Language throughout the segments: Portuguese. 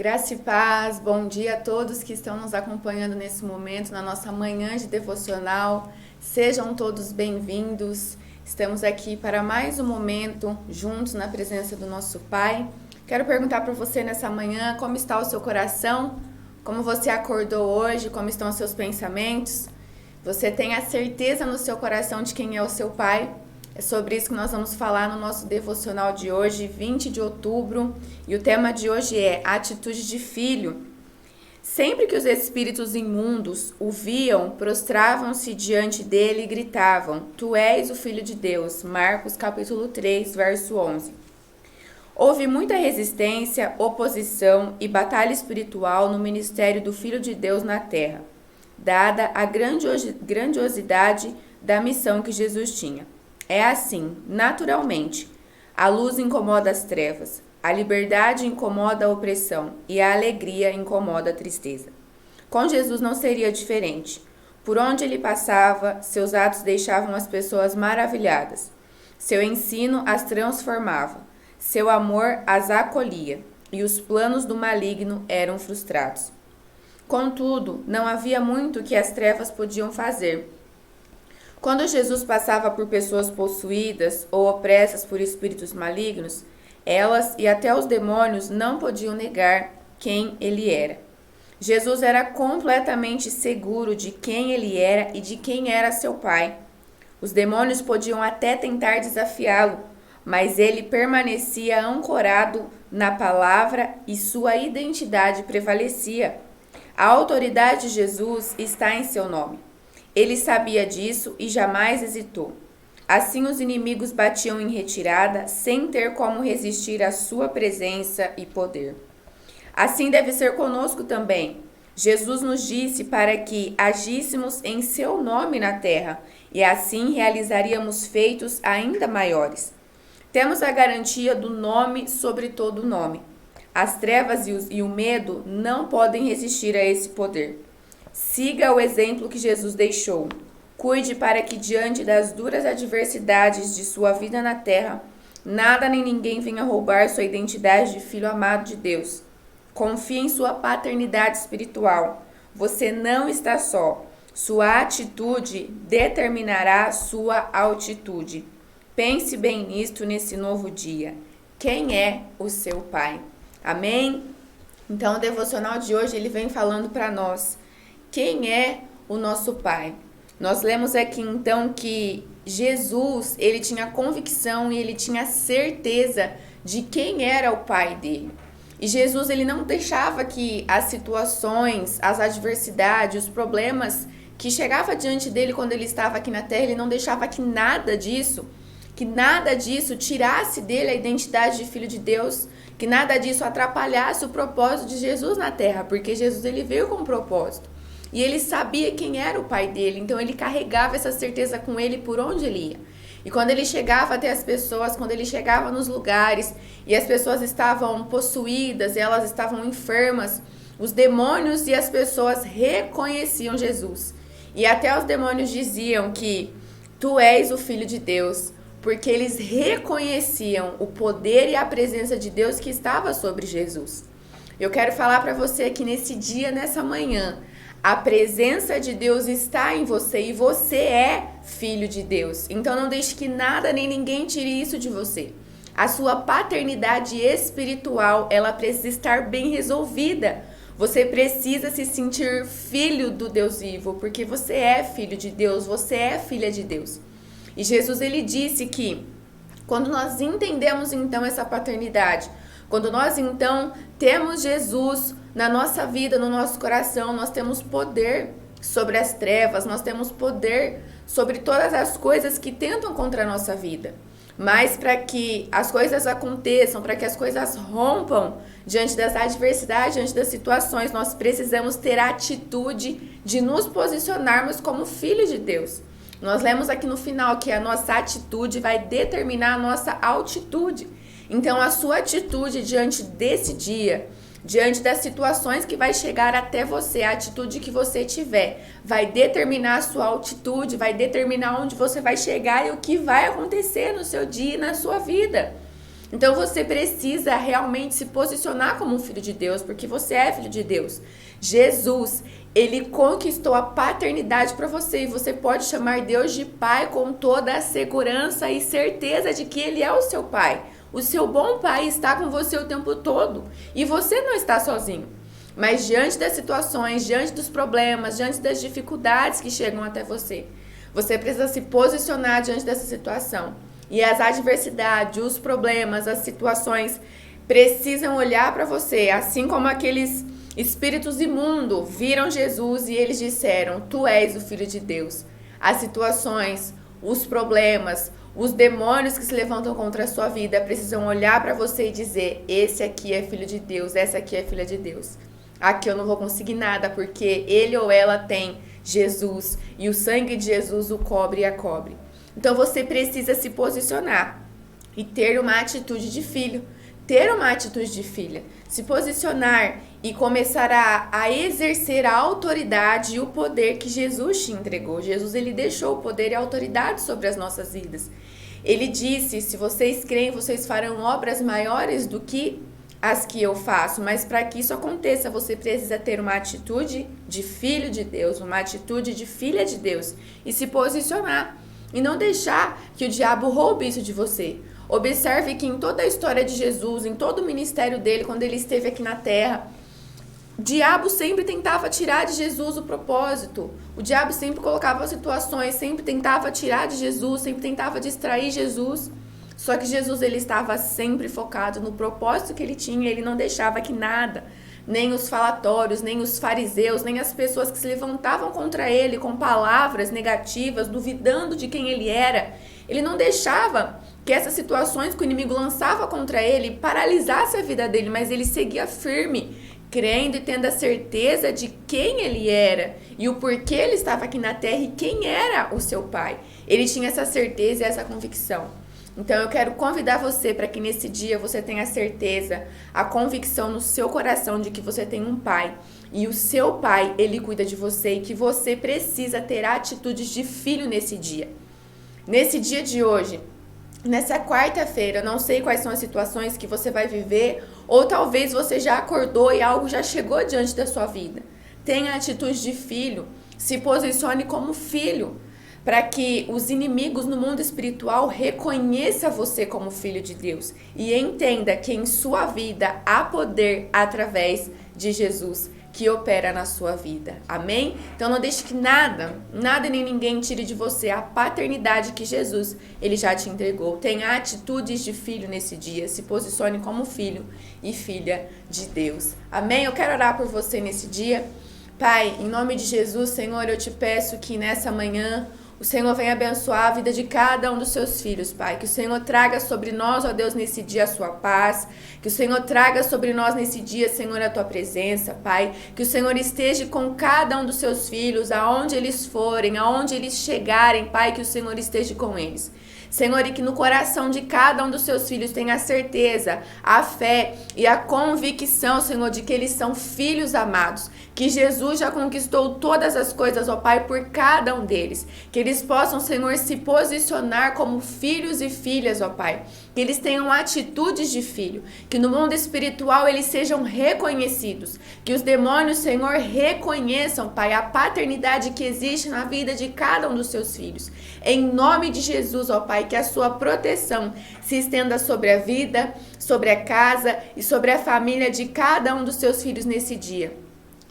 Graça e paz, bom dia a todos que estão nos acompanhando nesse momento, na nossa manhã de devocional. Sejam todos bem-vindos. Estamos aqui para mais um momento juntos na presença do nosso Pai. Quero perguntar para você nessa manhã como está o seu coração, como você acordou hoje, como estão os seus pensamentos. Você tem a certeza no seu coração de quem é o seu Pai? É sobre isso que nós vamos falar no nosso devocional de hoje, 20 de outubro, e o tema de hoje é atitude de filho. Sempre que os espíritos imundos o viam, prostravam-se diante dele e gritavam: Tu és o Filho de Deus. Marcos capítulo 3, verso 11. Houve muita resistência, oposição e batalha espiritual no ministério do Filho de Deus na terra, dada a grandiosidade da missão que Jesus tinha. É assim, naturalmente, a luz incomoda as trevas, a liberdade incomoda a opressão e a alegria incomoda a tristeza. Com Jesus não seria diferente. Por onde ele passava, seus atos deixavam as pessoas maravilhadas. Seu ensino as transformava, seu amor as acolhia, e os planos do maligno eram frustrados. Contudo, não havia muito que as trevas podiam fazer. Quando Jesus passava por pessoas possuídas ou opressas por espíritos malignos, elas e até os demônios não podiam negar quem ele era. Jesus era completamente seguro de quem ele era e de quem era seu Pai. Os demônios podiam até tentar desafiá-lo, mas ele permanecia ancorado na palavra e sua identidade prevalecia. A autoridade de Jesus está em seu nome. Ele sabia disso e jamais hesitou. Assim os inimigos batiam em retirada, sem ter como resistir à sua presença e poder. Assim deve ser conosco também. Jesus nos disse para que agíssemos em seu nome na terra, e assim realizaríamos feitos ainda maiores. Temos a garantia do nome sobre todo nome. As trevas e o medo não podem resistir a esse poder. Siga o exemplo que Jesus deixou. Cuide para que, diante das duras adversidades de sua vida na terra, nada nem ninguém venha roubar sua identidade de filho amado de Deus. Confie em sua paternidade espiritual. Você não está só. Sua atitude determinará sua altitude. Pense bem nisto nesse novo dia. Quem é o seu Pai? Amém? Então, o devocional de hoje ele vem falando para nós. Quem é o nosso Pai? Nós lemos aqui então que Jesus, ele tinha convicção e ele tinha certeza de quem era o Pai dele. E Jesus, ele não deixava que as situações, as adversidades, os problemas que chegavam diante dele quando ele estava aqui na terra, ele não deixava que nada disso tirasse dele a identidade de filho de Deus, que nada disso atrapalhasse o propósito de Jesus na terra, porque Jesus ele veio com um propósito. E ele sabia quem era o Pai dele, então ele carregava essa certeza com ele por onde ele ia. E quando ele chegava até as pessoas, quando ele chegava nos lugares e as pessoas estavam possuídas, e elas estavam enfermas, os demônios e as pessoas reconheciam Jesus. E até os demônios diziam que tu és o Filho de Deus, porque eles reconheciam o poder e a presença de Deus que estava sobre Jesus. Eu quero falar para você que nesse dia, nessa manhã, a presença de Deus está em você e você é filho de Deus. Então não deixe que nada nem ninguém tire isso de você. A sua paternidade espiritual, ela precisa estar bem resolvida. Você precisa se sentir filho do Deus vivo, porque você é filho de Deus, você é filha de Deus. E Jesus ele disse que quando nós entendemos então essa paternidade, quando nós então temos Jesus na nossa vida, no nosso coração, nós temos poder sobre as trevas, nós temos poder sobre todas as coisas que tentam contra a nossa vida. Mas para que as coisas aconteçam, para que as coisas rompam diante das adversidades, diante das situações, nós precisamos ter a atitude de nos posicionarmos como filhos de Deus. Nós lemos aqui no final que a nossa atitude vai determinar a nossa altitude. Então, a sua atitude diante desse dia, diante das situações que vai chegar até você, a atitude que você tiver, vai determinar a sua altitude, vai determinar onde você vai chegar e o que vai acontecer no seu dia e na sua vida. Então você precisa realmente se posicionar como um filho de Deus, porque você é filho de Deus. Jesus, ele conquistou a paternidade para você e você pode chamar Deus de pai com toda a segurança e certeza de que ele é o seu pai. O seu bom pai está com você o tempo todo e você não está sozinho. Mas diante das situações, diante dos problemas, diante das dificuldades que chegam até você, você precisa se posicionar diante dessa situação. E as adversidades, os problemas, as situações precisam olhar para você, assim como aqueles espíritos imundos viram Jesus e eles disseram: Tu és o Filho de Deus. As situações, os problemas, os demônios que se levantam contra a sua vida precisam olhar para você e dizer: Esse aqui é filho de Deus, essa aqui é filha de Deus. Aqui eu não vou conseguir nada porque ele ou ela tem Jesus e o sangue de Jesus o cobre e a cobre. Então você precisa se posicionar e ter uma atitude de filho, ter uma atitude de filha, se posicionar e começar a exercer a autoridade e o poder que Jesus te entregou. Jesus, ele deixou o poder e a autoridade sobre as nossas vidas. Ele disse: se vocês creem, vocês farão obras maiores do que as que eu faço, mas para que isso aconteça, você precisa ter uma atitude de filho de Deus, uma atitude de filha de Deus e se posicionar e não deixar que o diabo roube isso de você. Observe que em toda a história de Jesus, em todo o ministério dele, quando ele esteve aqui na terra, o diabo sempre tentava tirar de Jesus o propósito. O diabo sempre colocava situações, sempre tentava tirar de Jesus, sempre tentava distrair Jesus. Só que Jesus, ele estava sempre focado no propósito que ele tinha, ele não deixava que nada, nem os falatórios, nem os fariseus, nem as pessoas que se levantavam contra ele com palavras negativas, duvidando de quem ele era, ele não deixava que essas situações que o inimigo lançava contra ele paralisasse a vida dele, mas ele seguia firme, crendo e tendo a certeza de quem ele era e o porquê ele estava aqui na terra e quem era o seu pai. Ele tinha essa certeza e essa convicção. Então eu quero convidar você para que nesse dia você tenha a certeza, a convicção no seu coração de que você tem um pai. E o seu pai, ele cuida de você e que você precisa ter atitudes de filho nesse dia. Nesse dia de hoje, nessa quarta-feira, eu não sei quais são as situações que você vai viver, ou talvez você já acordou e algo já chegou diante da sua vida. Tenha atitude de filho, se posicione como filho, para que os inimigos no mundo espiritual reconheçam você como filho de Deus e entenda que em sua vida há poder através de Jesus que opera na sua vida. Amém? Então não deixe que nada nem ninguém tire de você a paternidade que Jesus, ele já te entregou. Tenha atitudes de filho nesse dia, se posicione como filho e filha de Deus. Amém? Eu quero orar por você nesse dia. Pai, em nome de Jesus, Senhor, eu te peço que nessa manhã o Senhor venha abençoar a vida de cada um dos seus filhos, Pai. Que o Senhor traga sobre nós, ó Deus, nesse dia a sua paz. Que o Senhor traga sobre nós nesse dia, Senhor, a tua presença, Pai. Que o Senhor esteja com cada um dos seus filhos, aonde eles forem, aonde eles chegarem, Pai. Que o Senhor esteja com eles. Senhor, e que no coração de cada um dos seus filhos tenha a certeza, a fé e a convicção, Senhor, de que eles são filhos amados. Que Jesus já conquistou todas as coisas, ó Pai, por cada um deles. Que eles possam, Senhor, se posicionar como filhos e filhas, ó Pai. Que eles tenham atitudes de filho. Que no mundo espiritual eles sejam reconhecidos. Que os demônios, Senhor, reconheçam, Pai, a paternidade que existe na vida de cada um dos seus filhos. Em nome de Jesus, ó Pai, que a sua proteção se estenda sobre a vida, sobre a casa e sobre a família de cada um dos seus filhos nesse dia.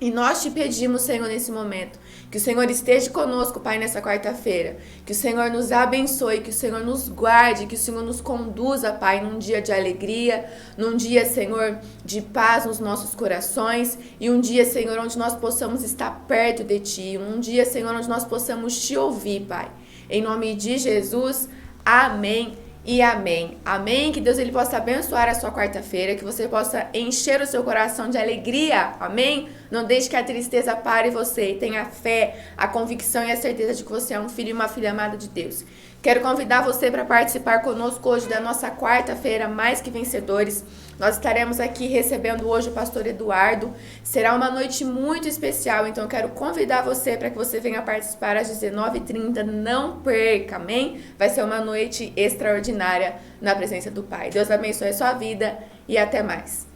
E nós te pedimos, Senhor, nesse momento, que o Senhor esteja conosco, Pai, nessa quarta-feira. Que o Senhor nos abençoe, que o Senhor nos guarde, que o Senhor nos conduza, Pai, num dia de alegria, num dia, Senhor, de paz nos nossos corações e um dia, Senhor, onde nós possamos estar perto de Ti, um dia, Senhor, onde nós possamos Te ouvir, Pai. Em nome de Jesus, amém e amém. Amém. Que Deus ele possa abençoar a sua quarta-feira, que você possa encher o seu coração de alegria. Amém. Não deixe que a tristeza pare você e tenha a fé, a convicção e a certeza de que você é um filho e uma filha amada de Deus. Quero convidar você para participar conosco hoje da nossa quarta-feira Mais Que Vencedores. Nós estaremos aqui recebendo hoje o pastor Eduardo. Será uma noite muito especial, então quero convidar você para que você venha participar às 19h30. Não perca, amém? Vai ser uma noite extraordinária na presença do Pai. Deus abençoe a sua vida e até mais.